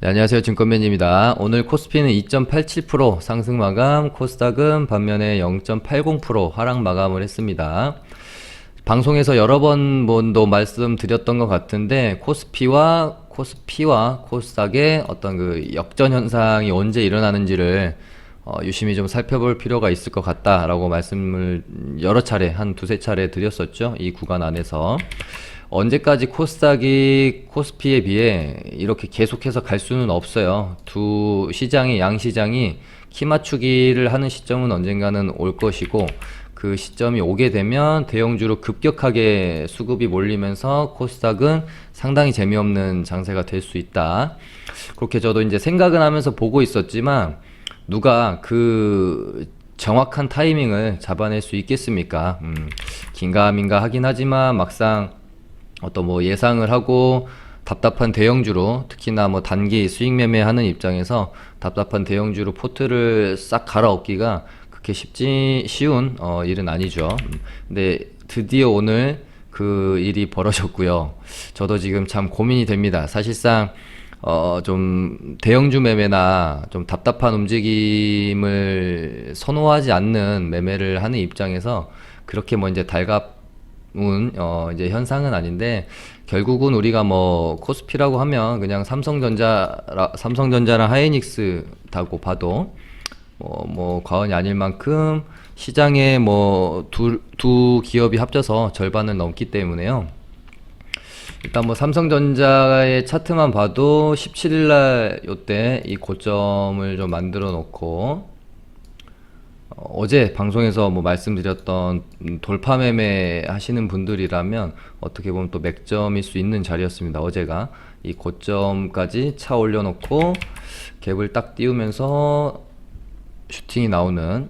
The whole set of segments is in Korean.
네, 안녕하세요. 증권맨입니다. 오늘 코스피는 2.87% 상승 마감, 코스닥은 반면에 0.80% 하락 마감을 했습니다. 방송에서 여러 번도 말씀드렸던 것 같은데 코스피와 코스닥의 어떤 그 역전 현상이 언제 일어나는지를 유심히 좀 살펴볼 필요가 있을 것 같다라고 말씀을 여러 차례, 한 두세 차례 드렸었죠. 이 구간 안에서. 언제까지 코스닥이 코스피에 비해 이렇게 계속해서 갈 수는 없어요. 두 시장이, 양시장이 키 맞추기를 하는 시점은 언젠가는 올 것이고, 그 시점이 오게 되면 대형주로 급격하게 수급이 몰리면서 코스닥은 상당히 재미없는 장세가 될 수 있다. 그렇게 저도 이제 생각은 하면서 보고 있었지만, 누가 그 정확한 타이밍을 잡아낼 수 있겠습니까? 긴가민가 하긴 하지만 막상 어떤 뭐 예상을 하고 답답한 대형주로, 특히나 뭐 단기 수익 매매하는 입장에서 답답한 대형주로 포트를 싹 갈아엎기가 그렇게 쉬운 일은 아니죠. 근데 드디어 오늘 그 일이 벌어졌고요. 저도 지금 참 고민이 됩니다. 사실상 좀 대형주 매매나 좀 답답한 움직임을 선호하지 않는 매매를 하는 입장에서 그렇게 뭐 이제 이제 현상은 아닌데, 결국은 우리가 뭐 코스피라고 하면 그냥 삼성전자랑 하이닉스다고 봐도 뭐 과언이 아닐 만큼 시장에 뭐 두 기업이 합쳐서 절반을 넘기 때문에요. 일단 뭐 삼성전자의 차트만 봐도 17일날 요때 이 고점을 좀 만들어 놓고, 어제 방송에서 뭐 말씀드렸던 돌파 매매 하시는 분들이라면 어떻게 보면 또 맥점일 수 있는 자리였습니다. 어제가 이 고점까지 차 올려놓고 갭을 딱 띄우면서 슈팅이 나오는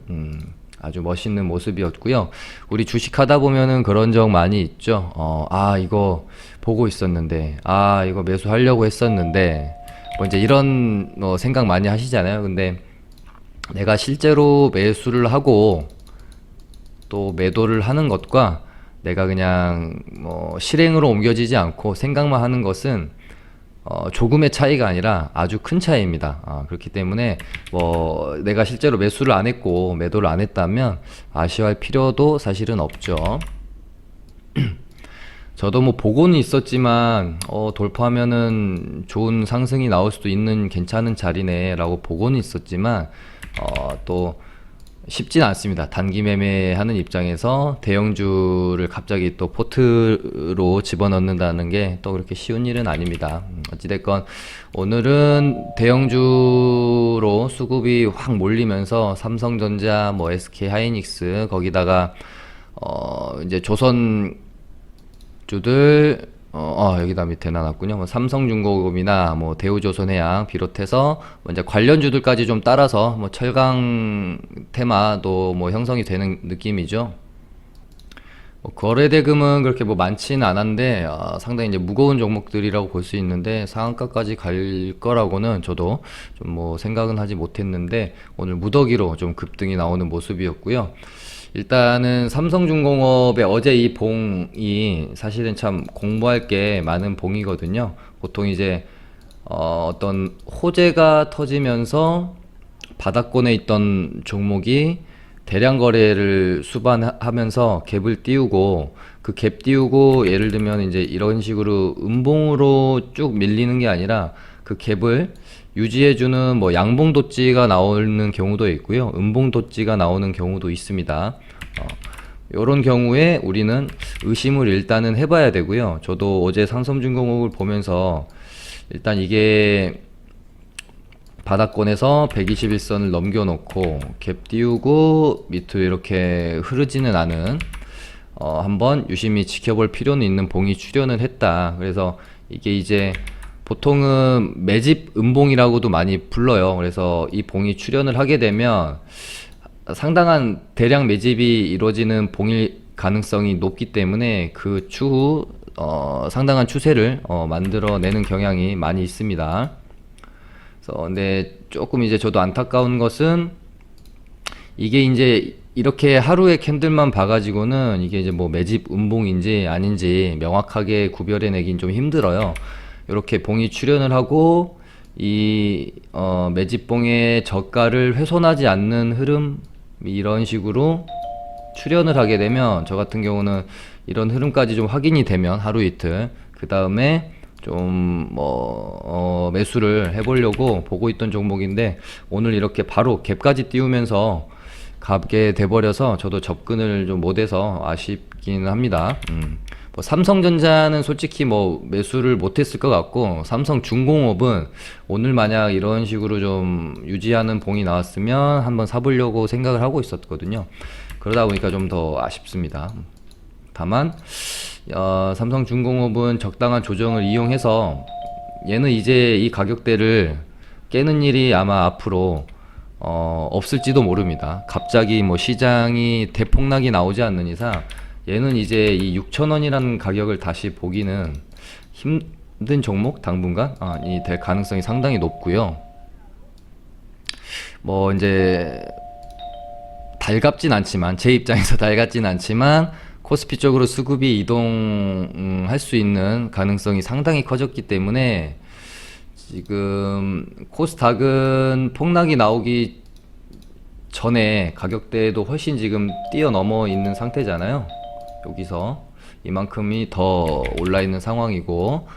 아주 멋있는 모습이었고요. 우리 주식 하다 보면은 그런 적 많이 있죠. 이거 보고 있었는데, 이거 매수하려고 했었는데, 뭐 이제 이런 생각 많이 하시잖아요. 근데 내가 실제로 매수를 하고 또 매도를 하는 것과 내가 그냥 뭐 실행으로 옮겨지지 않고 생각만 하는 것은 조금의 차이가 아니라 아주 큰 차이입니다. 그렇기 때문에 뭐 내가 실제로 매수를 안 했고 매도를 안 했다면 아쉬워할 필요도 사실은 없죠. 저도 뭐 보고는 있었지만 돌파하면은 좋은 상승이 나올 수도 있는 괜찮은 자리네 라고 보고는 있었지만 또 쉽진 않습니다. 단기 매매하는 입장에서 대형주를 갑자기 또 포트로 집어넣는다는 게 또 그렇게 쉬운 일은 아닙니다. 어찌됐건 오늘은 대형주로 수급이 확 몰리면서 삼성전자, 뭐 SK 하이닉스, 거기다가 이제 조선주들 여기다 밑에 놔놨군요. 뭐 삼성중공업이나 뭐 대우조선해양 비롯해서 이제 관련주들까지 좀 따라서 뭐 철강 테마도 뭐 형성이 되는 느낌이죠. 거래 대금은 그렇게 뭐 많지는 않았는데 상당히 이제 무거운 종목들이라고 볼 수 있는데 상한가까지 갈 거라고는 저도 좀 뭐 생각은 하지 못했는데 오늘 무더기로 좀 급등이 나오는 모습이었고요. 일단은 삼성중공업의 어제 이 봉이 사실은 참 공부할 게 많은 봉이거든요. 보통 이제 어떤 호재가 터지면서 바닥권에 있던 종목이 대량 거래를 수반하면서 갭을 띄우고, 그 갭 띄우고 예를 들면 이제 이런 식으로 음봉으로 쭉 밀리는 게 아니라 그 갭을 유지해주는 뭐 양봉 도찌가 나오는 경우도 있고요, 음봉 도찌가 나오는 경우도 있습니다. 이런 경우에 우리는 의심을 일단은 해봐야 되고요. 저도 어제 삼성중공업을 보면서 일단 이게 바닥권에서 121선을 넘겨놓고 갭 띄우고 밑으로 이렇게 흐르지는 않은, 한번 유심히 지켜볼 필요는 있는 봉이 출현을 했다. 그래서 이게 이제 보통은 매집 음봉이라고도 많이 불러요. 그래서 이 봉이 출현을 하게 되면 상당한 대량 매집이 이루어지는 봉일 가능성이 높기 때문에 그 추후 상당한 추세를 만들어내는 경향이 많이 있습니다. 그래서 근데 조금 이제 저도 안타까운 것은 이게 이제 이렇게 하루의 캔들만 봐가지고는 이게 이제 뭐 매집 음봉인지 아닌지 명확하게 구별해내긴 좀 힘들어요. 이렇게 봉이 출현을 하고 매집봉의 저가를 훼손하지 않는 흐름, 이런 식으로 출현을 하게 되면, 저 같은 경우는 이런 흐름까지 좀 확인이 되면 하루 이틀, 그 다음에 좀 매수를 해보려고 보고 있던 종목인데, 오늘 이렇게 바로 갭까지 띄우면서 가게 돼버려서 저도 접근을 좀 못해서 아쉽긴 합니다. 뭐 삼성전자는 솔직히 뭐 매수를 못했을 것 같고, 삼성중공업은 오늘 만약 이런 식으로 좀 유지하는 봉이 나왔으면 한번 사보려고 생각을 하고 있었거든요. 그러다 보니까 좀 더 아쉽습니다. 다만 삼성중공업은 적당한 조정을 이용해서 얘는 이제 이 가격대를 깨는 일이 아마 앞으로 없을지도 모릅니다. 갑자기 뭐 시장이 대폭락이 나오지 않는 이상 얘는 이제 이 6,000원이라는 가격을 다시 보기는 힘든 종목, 당분간이 될 가능성이 상당히 높고요. 뭐 이제 달갑진 않지만, 제 입장에서 달갑진 않지만 코스피 쪽으로 수급이 이동할 수 있는 가능성이 상당히 커졌기 때문에 지금 코스닥은 폭락이 나오기 전에 가격대도 훨씬 지금 뛰어넘어 있는 상태잖아요. 여기서 이만큼이 더 올라 있는 상황이고,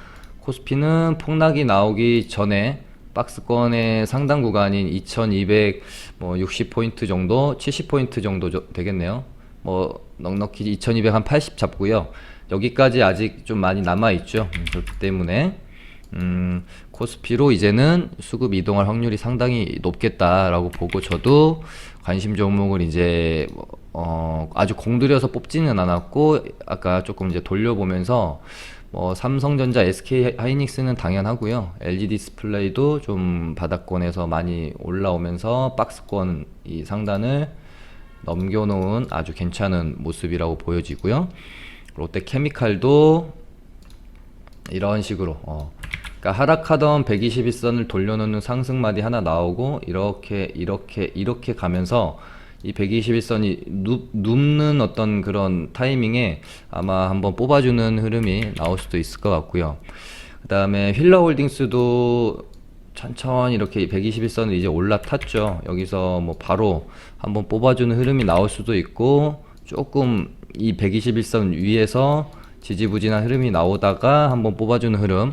코스피는 폭락이 나오기 전에 박스권의 상단 구간인 2260포인트 정도, 70포인트 정도 되겠네요. 뭐 넉넉히 2200 한 80 잡고요. 여기까지 아직 좀 많이 남아 있죠. 그렇기 때문에 코스피로 이제는 수급 이동할 확률이 상당히 높겠다라고 보고, 저도 관심 종목을 이제 아주 공들여서 뽑지는 않았고, 아까 조금 이제 돌려보면서 뭐 삼성전자, SK 하이닉스는 당연하고요. LG 디스플레이도 좀 바닥권에서 많이 올라오면서 박스권 이 상단을 넘겨놓은 아주 괜찮은 모습이라고 보여지고요. 롯데케미칼도 이런 식으로 그러니까 하락하던 121선을 돌려놓는 상승마디 하나 나오고, 이렇게 가면서 이 121선이 눕는 어떤 그런 타이밍에 아마 한번 뽑아주는 흐름이 나올 수도 있을 것 같고요. 그 다음에 휠러홀딩스도 천천히 이렇게 121선을 이제 올라탔죠. 여기서 뭐 바로 한번 뽑아주는 흐름이 나올 수도 있고, 조금 이 121선 위에서 지지부진한 흐름이 나오다가 한번 뽑아주는 흐름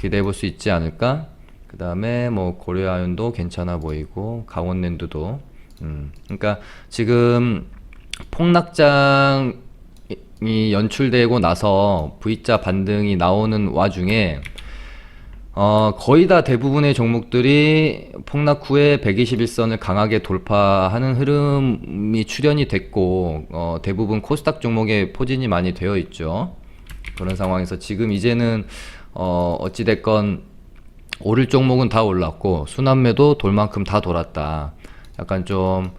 기대해 볼 수 있지 않을까. 그 다음에 뭐 고려아연도 괜찮아 보이고, 강원랜드도 그러니까 지금 폭락장이 연출되고 나서 V자 반등이 나오는 와중에 거의 다 대부분의 종목들이 폭락 후에 121선을 강하게 돌파하는 흐름이 출현이 됐고, 대부분 코스닥 종목에 포진이 많이 되어 있죠. 그런 상황에서 지금 이제는 어찌됐건 오를 종목은 다 올랐고, 순환매도 돌 만큼 다 돌았다. 약간 좀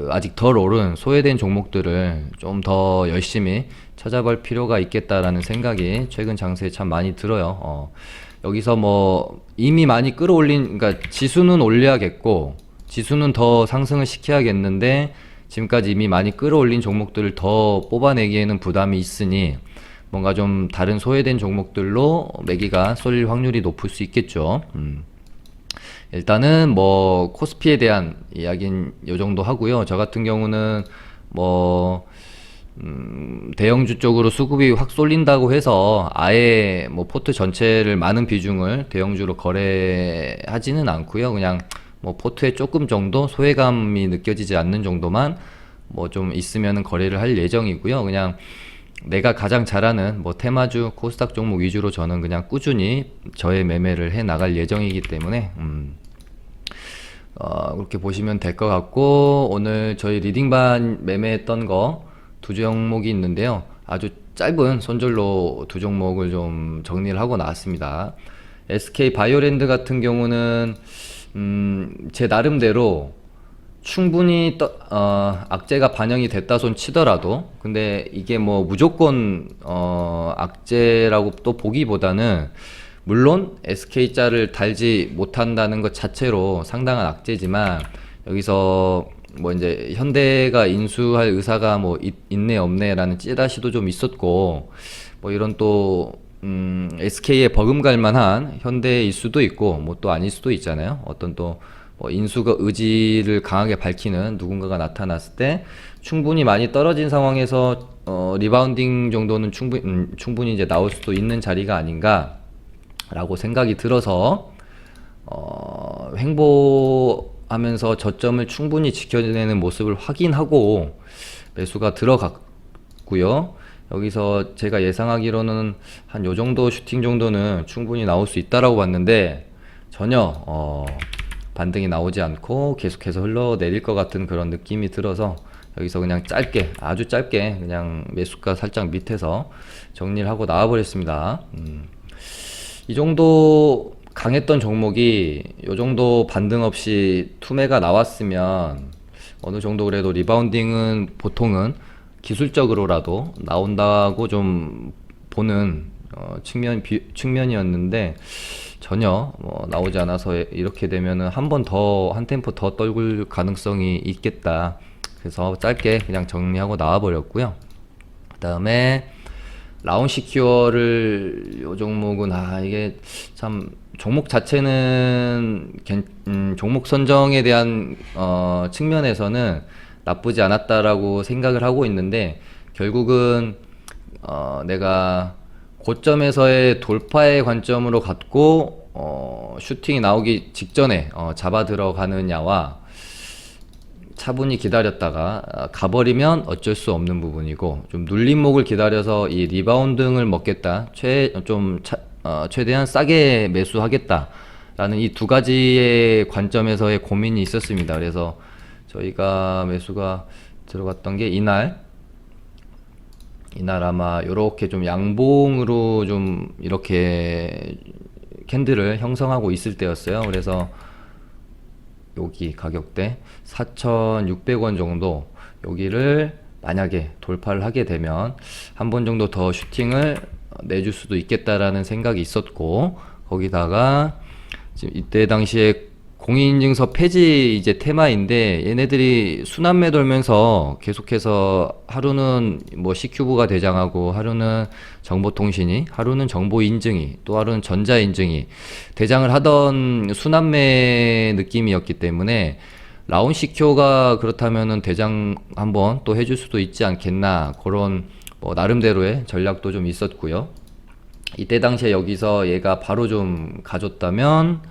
아직 덜 오른 소외된 종목들을 좀 더 열심히 찾아볼 필요가 있겠다라는 생각이 최근 장세에 참 많이 들어요. 여기서 뭐 이미 많이 끌어올린, 그러니까 지수는 올려야겠고 지수는 더 상승을 시켜야겠는데, 지금까지 이미 많이 끌어올린 종목들을 더 뽑아내기에는 부담이 있으니 뭔가 좀 다른 소외된 종목들로 매기가 쏠릴 확률이 높을 수 있겠죠. 일단은 뭐 코스피에 대한 이야기는 요 정도 하고요. 저 같은 경우는 뭐 대형주 쪽으로 수급이 확 쏠린다고 해서 아예 뭐 포트 전체를 많은 비중을 대형주로 거래하지는 않고요. 그냥 뭐 포트에 조금 정도 소외감이 느껴지지 않는 정도만 뭐 좀 있으면은 거래를 할 예정이고요. 그냥 내가 가장 잘하는 뭐 테마주, 코스닥 종목 위주로 저는 그냥 꾸준히 저의 매매를 해 나갈 예정이기 때문에 그렇게 보시면 될 것 같고, 오늘 저희 리딩반 매매했던 거 두 종목이 있는데요. 아주 짧은 손절로 두 종목을 좀 정리를 하고 나왔습니다. SK 바이오랜드 같은 경우는 제 나름대로 충분히 악재가 반영이 됐다 손 치더라도, 근데 이게 뭐 무조건 악재라고 또 보기보다는, 물론 SK자를 달지 못한다는 것 자체로 상당한 악재지만, 여기서 뭐 이제 현대가 인수할 의사가 뭐 있네 없네 라는 찌라시도 좀 있었고, 뭐 이런 또 SK에 버금갈 만한 현대일 수도 있고 뭐 또 아닐 수도 있잖아요. 어떤 또 뭐 인수가 의지를 강하게 밝히는 누군가가 나타났을 때 충분히 많이 떨어진 상황에서 리바운딩 정도는 충분히 이제 나올 수도 있는 자리가 아닌가라고 생각이 들어서 횡보하면서 저점을 충분히 지켜내는 모습을 확인하고 매수가 들어갔고요. 여기서 제가 예상하기로는 한 요 정도 슈팅 정도는 충분히 나올 수 있다라고 봤는데 전혀 반등이 나오지 않고 계속해서 흘러내릴 것 같은 그런 느낌이 들어서 여기서 그냥 짧게, 아주 짧게 그냥 매수가 살짝 밑에서 정리를 하고 나와버렸습니다. 이 정도 강했던 종목이 요 정도 반등 없이 투매가 나왔으면 어느 정도 그래도 리바운딩은 보통은 기술적으로라도 나온다고 좀 보는 측면이었는데 전혀 나오지 않아서 이렇게 되면은 한 템포 더 떨굴 가능성이 있겠다. 그래서 짧게 그냥 정리하고 나와버렸고요. 그 다음에 라운시큐어를 요 종목은 이게 참 종목 자체는 종목 선정에 대한 측면에서는 나쁘지 않았다라고 생각을 하고 있는데 결국은 내가 고점에서의 돌파의 관점으로 갖고 슈팅이 나오기 직전에 잡아 들어가느냐와 차분히 기다렸다가 가버리면 어쩔 수 없는 부분이고 좀 눌림목을 기다려서 이 리바운딩을 먹겠다 최대한 싸게 매수하겠다라는 이 두 가지의 관점에서의 고민이 있었습니다. 그래서 저희가 매수가 들어갔던 게 이날 아마 요렇게 좀 양봉으로 좀 이렇게 캔들을 형성하고 있을 때였어요. 그래서 여기 가격대 4,600원 정도 여기를 만약에 돌파를 하게 되면 한 번 정도 더 슈팅을 내줄 수도 있겠다라는 생각이 있었고 거기다가 지금 이때 당시에 공인인증서 폐지 이제 테마인데 얘네들이 순환매 돌면서 계속해서 하루는 뭐 C큐브가 대장하고 하루는 정보통신이 하루는 정보인증이 또 하루는 전자인증이 대장을 하던 순환매 느낌이었기 때문에 라운시큐어가 그렇다면은 대장 한번 또 해줄 수도 있지 않겠나 그런 뭐 나름대로의 전략도 좀 있었고요. 이때 당시에 여기서 얘가 바로 좀 가줬다면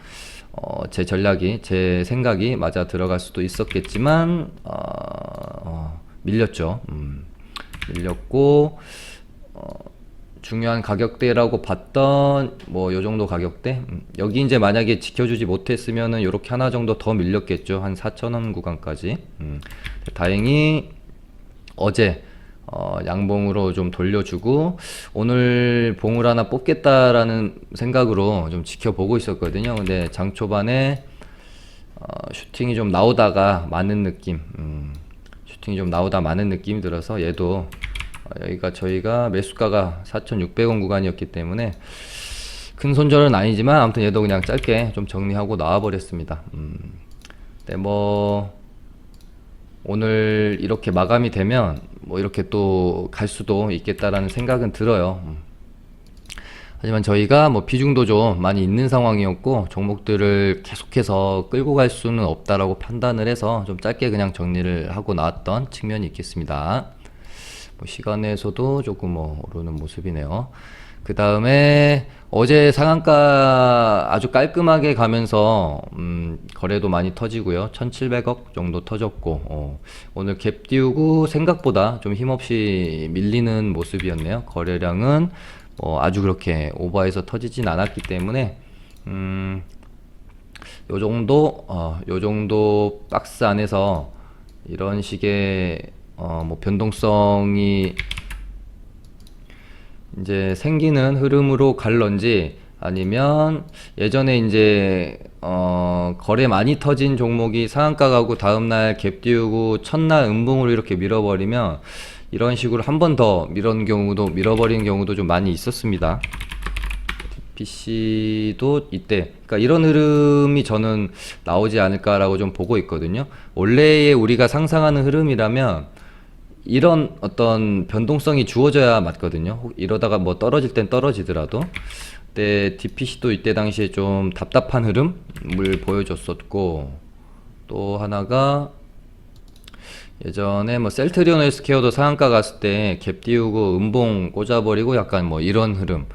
제 전략이, 제 생각이 맞아 들어갈 수도 있었겠지만, 밀렸죠. 밀렸고, 중요한 가격대라고 봤던, 뭐, 요 정도 가격대? 여기 이제 만약에 지켜주지 못했으면은 요렇게 하나 정도 더 밀렸겠죠. 한 4,000원 구간까지. 다행히 어제, 양봉으로 좀 돌려주고 오늘 봉을 하나 뽑겠다라는 생각으로 좀 지켜보고 있었거든요. 근데 장 초반에 슈팅이 좀 나오다가 마는 느낌, 슈팅이 좀 나오다 마는 느낌이 들어서 얘도 여기가 저희가 매수가가 4,600원 구간이었기 때문에 큰 손절은 아니지만 아무튼 얘도 그냥 짧게 좀 정리하고 나와버렸습니다. 네, 뭐 오늘 이렇게 마감이 되면 뭐 이렇게 또 갈 수도 있겠다라는 생각은 들어요. 하지만 저희가 뭐 비중도 좀 많이 있는 상황이었고 종목들을 계속해서 끌고 갈 수는 없다라고 판단을 해서 좀 짧게 그냥 정리를 하고 나왔던 측면이 있겠습니다. 뭐 시간에서도 조금 뭐 오르는 모습이네요. 그 다음에 어제 상한가 아주 깔끔하게 가면서 거래도 많이 터지고요. 1,700억 정도 터졌고 오늘 갭 띄우고 생각보다 좀 힘없이 밀리는 모습이었네요. 거래량은 아주 그렇게 오버해서 터지진 않았기 때문에 요 정도 박스 안에서 이런 식의 뭐 변동성이 이제 생기는 흐름으로 갈런지 아니면 예전에 이제 거래 많이 터진 종목이 상한가 가고 다음날 갭 띄우고 첫날 음봉으로 이렇게 밀어버리면 이런 식으로 한 번 더 밀어버리는 경우도 좀 많이 있었습니다. PC도 이때 그러니까 이런 흐름이 저는 나오지 않을까라고 좀 보고 있거든요. 원래의 우리가 상상하는 흐름이라면 이런 어떤 변동성이 주어져야 맞거든요. 이러다가 뭐 떨어질 땐 떨어지더라도. 그때 DPC도 이때 당시에 좀 답답한 흐름을 보여줬었고, 또 하나가 예전에 뭐 셀트리온 헬스케어도 상한가 갔을 때 갭 띄우고 음봉 꽂아버리고 약간 뭐 이런 흐름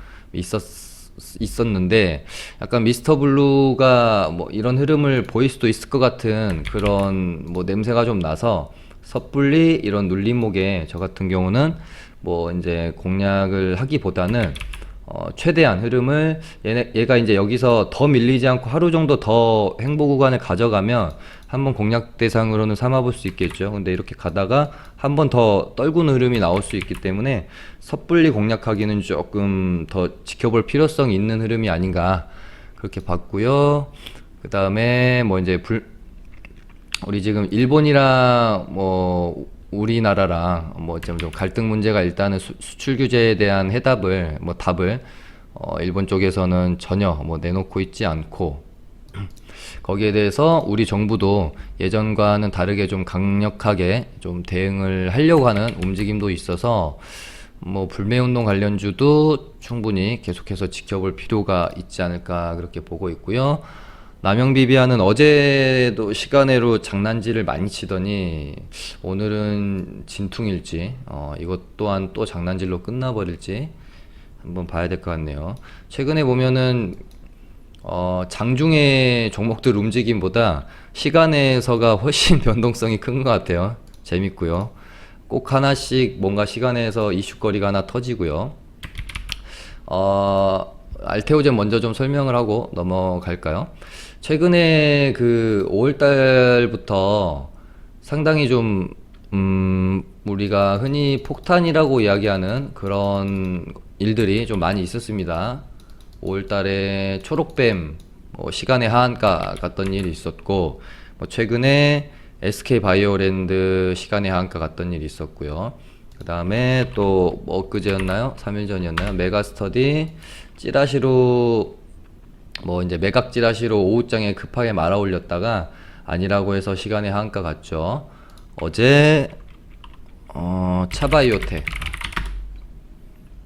있었는데, 약간 미스터 블루가 뭐 이런 흐름을 보일 수도 있을 것 같은 그런 뭐 냄새가 좀 나서, 섣불리 이런 눌림목에 저 같은 경우는 뭐 이제 공략을 하기보다는 최대한 흐름을 얘가 이제 여기서 더 밀리지 않고 하루 정도 더 횡보 구간을 가져가면 한번 공략 대상으로는 삼아볼 수 있겠죠. 근데 이렇게 가다가 한 번 더 떨구는 흐름이 나올 수 있기 때문에 섣불리 공략하기는 조금 더 지켜볼 필요성이 있는 흐름이 아닌가 그렇게 봤고요. 그 다음에 뭐 이제 우리 지금 일본이랑 뭐 우리나라랑 뭐 좀 갈등 문제가 일단은 수출 규제에 대한 답을 일본 쪽에서는 전혀 뭐 내놓고 있지 않고, 거기에 대해서 우리 정부도 예전과는 다르게 좀 강력하게 좀 대응을 하려고 하는 움직임도 있어서 뭐 불매운동 관련주도 충분히 계속해서 지켜볼 필요가 있지 않을까 그렇게 보고 있고요. 남영비비아는 어제도 시간외로 장난질을 많이 치더니 오늘은 진퉁일지 이것 또한 또 장난질로 끝나버릴지 한번 봐야 될 것 같네요. 최근에 보면은 장중의 종목들 움직임보다 시간에서가 훨씬 변동성이 큰 것 같아요. 재밌고요. 꼭 하나씩 뭔가 시간에서 이슈거리가 하나 터지고요. 알테오젠 먼저 좀 설명을 하고 넘어갈까요? 최근에 그 5월달부터 상당히 좀 우리가 흔히 폭탄이라고 이야기하는 그런 일들이 좀 많이 있었습니다. 5월달에 초록뱀 시간의 하한가 갔던 일이 있었고, 뭐 최근에 SK바이오랜드 시간의 하한가 갔던 일이 있었고요. 그 다음에 또 엊그제였나요? 3일 전이었나요? 메가스터디 찌라시로 뭐 이제 매각 찌라시로 오후장에 급하게 말아 올렸다가 아니라고 해서 시간의 하한가 갔죠. 어제 차바이오텍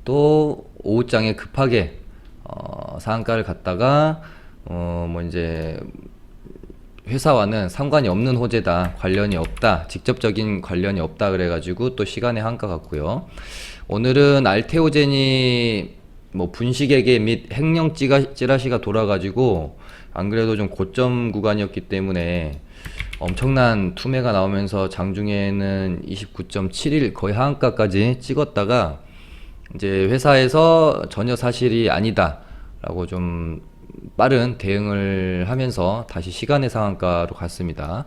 또 오후장에 급하게 상한가를 갔다가 뭐 이제 회사와는 상관이 없는 호재다, 관련이 없다, 직접적인 관련이 없다 그래가지고 또 시간의 한가 같고요. 오늘은 알테오젠이 뭐 분식회계 및 횡령 찌라시가 돌아가지고 안 그래도 좀 고점 구간이었기 때문에 엄청난 투매가 나오면서 장중에는 29.71 거의 하한가까지 찍었다가 이제 회사에서 전혀 사실이 아니다 라고 좀 빠른 대응을 하면서 다시 시간의 상한가로 갔습니다.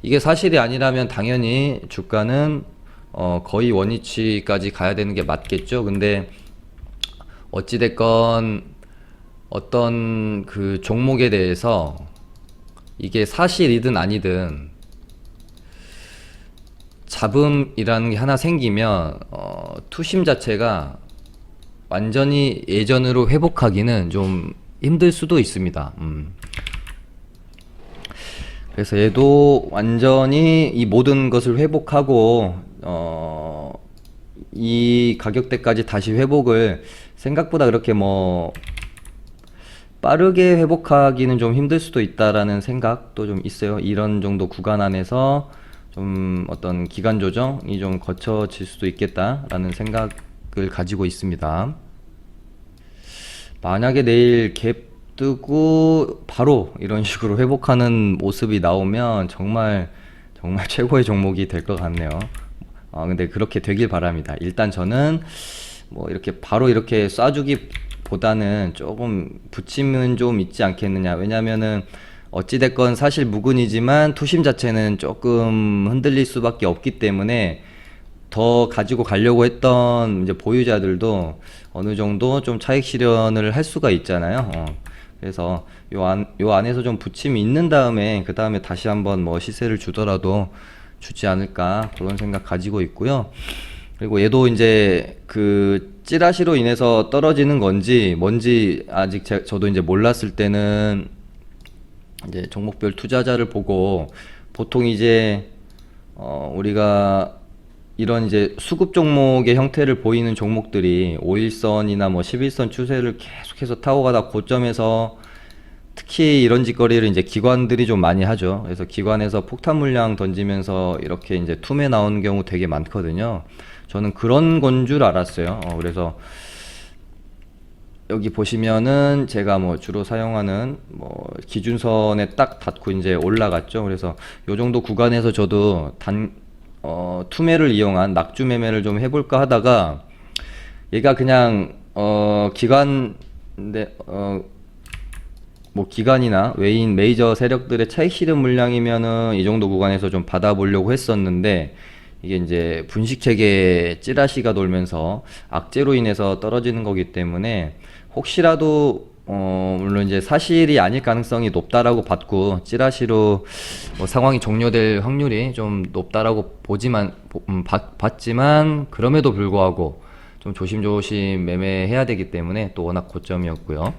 이게 사실이 아니라면 당연히 주가는 거의 원위치까지 가야 되는 게 맞겠죠. 근데 어찌됐건 어떤 그 종목에 대해서 이게 사실이든 아니든 잡음이라는 게 하나 생기면 투심 자체가 완전히 예전으로 회복하기는 좀 힘들 수도 있습니다. 그래서 얘도 완전히 이 모든 것을 회복하고 이 가격대까지 다시 회복을 생각보다 그렇게 뭐 빠르게 회복하기는 좀 힘들 수도 있다라는 생각도 좀 있어요. 이런 정도 구간 안에서 좀 어떤 기간 조정이 좀 거쳐질 수도 있겠다라는 생각을 가지고 있습니다. 만약에 내일 갭 뜨고 바로 이런 식으로 회복하는 모습이 나오면 정말 최고의 종목이 될 것 같네요. 근데 그렇게 되길 바랍니다. 일단 저는 뭐 이렇게 바로 이렇게 쏴주기 보다는 조금 부침은 좀 있지 않겠느냐. 왜냐면은 어찌됐건 사실 무근이지만 투심 자체는 조금 흔들릴 수밖에 없기 때문에 더 가지고 가려고 했던 이제 보유자들도 어느 정도 좀 차익 실현을 할 수가 있잖아요. 그래서 요 안에서 좀 부침이 있는 다음에 그 다음에 다시 한번 뭐 시세를 주더라도 주지 않을까 그런 생각 가지고 있고요. 그리고 얘도 이제 그 찌라시로 인해서 떨어지는 건지 뭔지 아직 저도 이제 몰랐을 때는 이제 종목별 투자자를 보고 보통 이제 우리가 이런 이제 수급 종목의 형태를 보이는 종목들이 5일선이나 뭐 11선 추세를 계속해서 타고 가다 고점에서 특히 이런 짓거리를 이제 기관들이 좀 많이 하죠. 그래서 기관에서 폭탄 물량 던지면서 이렇게 이제 툼에 나오는 경우 되게 많거든요. 저는 그런 건 줄 알았어요. 그래서 여기 보시면은 제가 뭐 주로 사용하는 뭐 기준선에 딱 닿고 이제 올라갔죠. 그래서 요 정도 구간에서 저도 투매를 이용한 낙주 매매를 좀 해볼까 하다가 얘가 그냥 기관인데 뭐 기관이나 외인 메이저 세력들의 차익 실현 물량이면은 이 정도 구간에서 좀 받아보려고 했었는데 이게 이제 분식 체계 찌라시가 돌면서 악재로 인해서 떨어지는 거기 때문에 혹시라도 물론 이제 사실이 아닐 가능성이 높다라고 봤고 찌라시로 뭐 상황이 종료될 확률이 좀 높다라고 봤지만 그럼에도 불구하고 좀 조심조심 매매해야 되기 때문에 또 워낙 고점이었고요.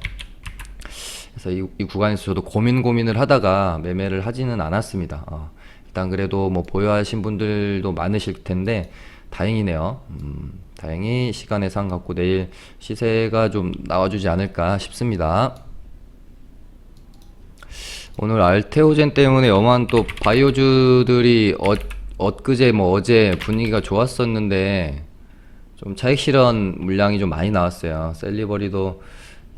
그래서 이 구간에서 저도 고민을 하다가 매매를 하지는 않았습니다. 일단 그래도 뭐 보유하신 분들도 많으실 텐데 다행이네요. 다행히 시간 예상 갖고 내일 시세가 좀 나와주지 않을까 싶습니다. 오늘 알테오젠 때문에 어마한 또 바이오주들이 엊그제 뭐 어제 분위기가 좋았었는데 좀 차익 실현 물량이 좀 많이 나왔어요. 셀리버리도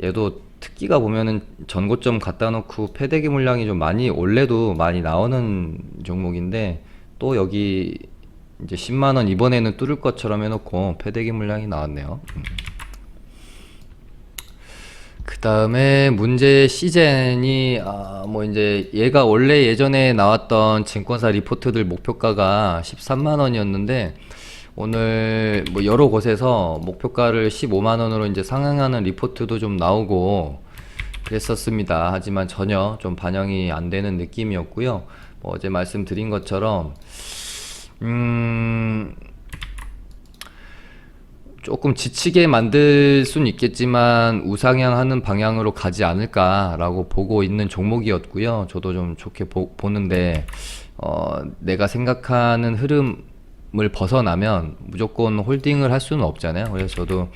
얘도 특기가 보면은 전고점 갖다 놓고 패대기 물량이 좀 많이 원래도 많이 나오는 종목인데 또 여기 이제 10만원 이번에는 뚫을 것처럼 해놓고 패대기 물량이 나왔네요. 그 다음에 문제 시젠이 뭐 이제 얘가 원래 예전에 나왔던 증권사 리포트들 목표가가 13만원이었는데 오늘 뭐 여러 곳에서 목표가를 15만원으로 이제 상향하는 리포트도 좀 나오고 그랬었습니다. 하지만 전혀 좀 반영이 안 되는 느낌이었고요. 뭐 어제 말씀드린 것처럼 조금 지치게 만들 수는 있겠지만 우상향하는 방향으로 가지 않을까라고 보고 있는 종목이었고요. 저도 좀 좋게 보는데 내가 생각하는 흐름을 벗어나면 무조건 홀딩을 할 수는 없잖아요. 그래서 저도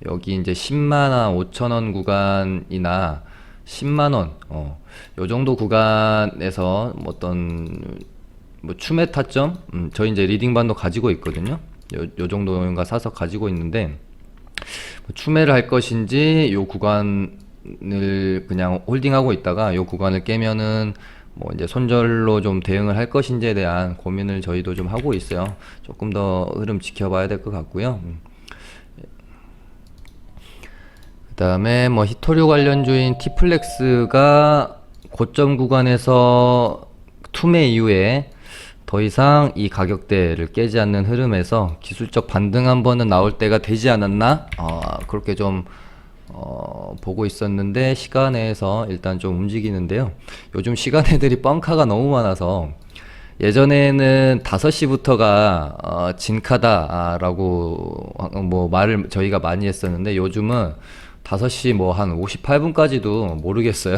여기 이제 10만원 5천원 구간이나 10만원 요 정도 구간에서 뭐 어떤 뭐 추매 타점 저희 이제 리딩반도 가지고 있거든요. 요 정도인가 사서 가지고 있는데 뭐 추매를 할 것인지 요 구간을 그냥 홀딩하고 있다가 요 구간을 깨면은 뭐 이제 손절로 좀 대응을 할 것인지에 대한 고민을 저희도 좀 하고 있어요. 조금 더 흐름 지켜봐야 될 것 같고요. 그 다음에 뭐 히토류 관련주인 티플렉스가 고점 구간에서 투매 이후에 더 이상 이 가격대를 깨지 않는 흐름에서 기술적 반등 한 번은 나올 때가 되지 않았나? 그렇게 좀 보고 있었는데 시간에서 일단 좀 움직이는데요. 요즘 시간애들이 뻥카가 너무 많아서 예전에는 5시부터가 진카다 라고 뭐 말을 저희가 많이 했었는데 요즘은 5시 뭐 한 58분까지도 모르겠어요.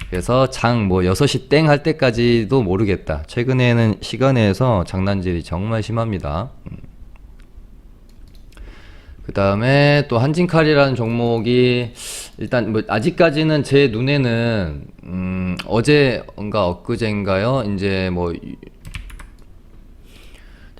그래서 장 뭐 6시 땡 할 때까지도 모르겠다. 최근에는 시간에서 장난질이 정말 심합니다. 그 다음에 또 한진칼이라는 종목이 일단 뭐 아직까지는 제 눈에는 어제인가 엊그제인가요? 이제 뭐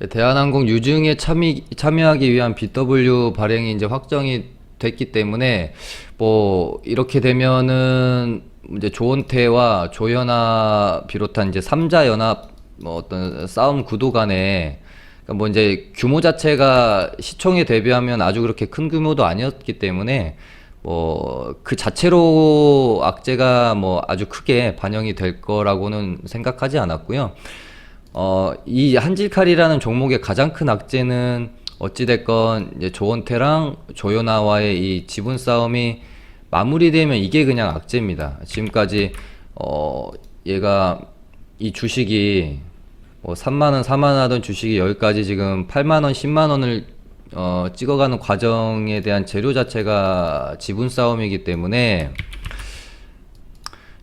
대한항공 유증에 참여하기 위한 BW 발행이 이제 확정이 됐기 때문에 뭐 이렇게 되면은 이제 조원태와 조현아 비롯한 이제 3자 연합 뭐 어떤 싸움 구도 간에 그러니까 뭐 이제 규모 자체가 시총에 대비하면 아주 그렇게 큰 규모도 아니었기 때문에 뭐 그 자체로 악재가 뭐 아주 크게 반영이 될 거라고는 생각하지 않았고요. 이 한질칼이라는 종목의 가장 큰 악재는 어찌됐건 이제 조원태랑 조현아와의 이 지분 싸움이 마무리되면 이게 그냥 악재입니다. 지금까지 얘가 이 주식이 뭐 3만원 4만원 하던 주식이 여기까지 지금 8만원 10만원을 찍어가는 과정에 대한 재료 자체가 지분 싸움이기 때문에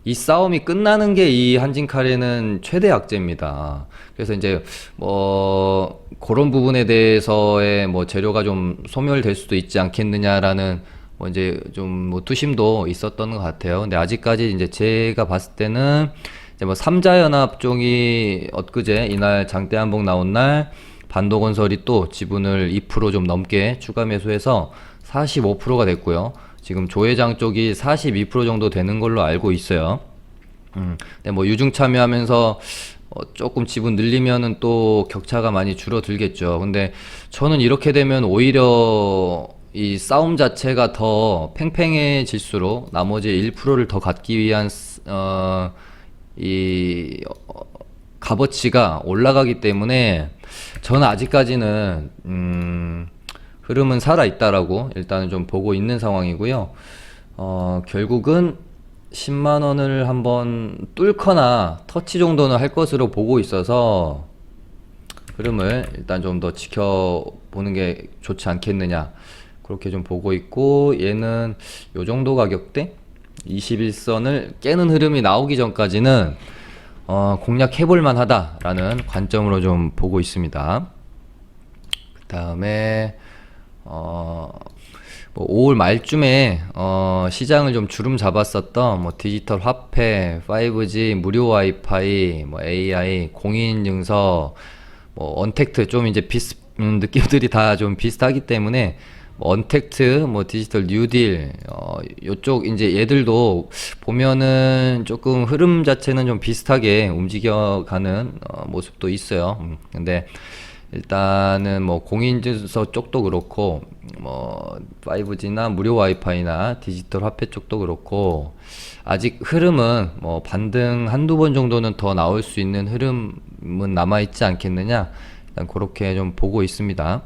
이 싸움이 끝나는 게 이 한진칼에는 최대 악재입니다. 그래서 이제 뭐 그런 부분에 대해서의 뭐 재료가 좀 소멸될 수도 있지 않겠느냐라는 뭐 이제 좀 뭐 투심도 있었던 것 같아요. 근데 아직까지 이제 제가 봤을 때는 이제 뭐 삼자연합종이 엊그제 이날 장대한복 나온 날 반도건설이 또 지분을 2% 좀 넘게 추가 매수해서 45%가 됐고요. 지금 조회장 쪽이 42% 정도 되는 걸로 알고 있어요. 근데 뭐 유중 참여하면서 조금 지분 늘리면은 또 격차가 많이 줄어들겠죠. 근데 저는 이렇게 되면 오히려 이 싸움 자체가 더 팽팽해질수록 나머지 1%를 더 갖기 위한 이 값어치가 올라가기 때문에 저는 아직까지는 흐름은 살아 있다라고 일단은 좀 보고 있는 상황이고요. 결국은 10만 원을 한번 뚫거나 터치 정도는 할 것으로 보고 있어서 흐름을 일단 좀 더 지켜보는 게 좋지 않겠느냐 그렇게 좀 보고 있고, 얘는 요 정도 가격대 21선을 깨는 흐름이 나오기 전까지는 공략해볼 만하다라는 관점으로 좀 보고 있습니다. 그 다음에 뭐 5월 말쯤에 시장을 좀 주름 잡았었던 뭐 디지털 화폐, 5G, 무료 와이파이, 뭐 AI, 공인인증서, 뭐 언택트 좀 이제 느낌들이 다 좀 비슷하기 때문에 뭐 언택트, 뭐 디지털 뉴딜, 요쪽 이제 얘들도 보면은 조금 흐름 자체는 좀 비슷하게 움직여가는 모습도 있어요. 근데 일단은 뭐 공인인증서 쪽도 그렇고 뭐 5G나 무료 와이파이나 디지털 화폐 쪽도 그렇고 아직 흐름은 뭐 반등 한두 번 정도는 더 나올 수 있는 흐름은 남아 있지 않겠느냐, 일단 그렇게 좀 보고 있습니다.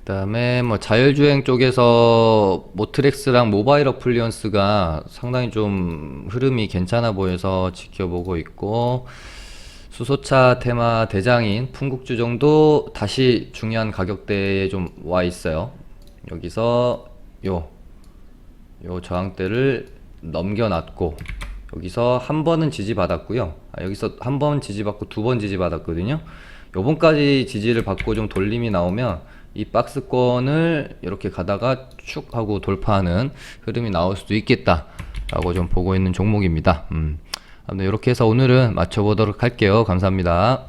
그다음에 뭐 자율주행 쪽에서 모트렉스랑 모바일 어플리언스가 상당히 좀 흐름이 괜찮아 보여서 지켜보고 있고, 수소차 테마 대장인 풍국주정도 다시 중요한 가격대에 좀 와 있어요. 여기서 요 저항대를 넘겨놨고, 여기서 한 번은 지지받았고요. 여기서 한 번 지지받고 두 번 지지받았거든요. 요번까지 지지를 받고 좀 돌림이 나오면 이 박스권을 이렇게 가다가 축 하고 돌파하는 흐름이 나올 수도 있겠다 라고 좀 보고 있는 종목입니다. 아무튼 이렇게 해서 오늘은 마쳐보도록 할게요. 감사합니다.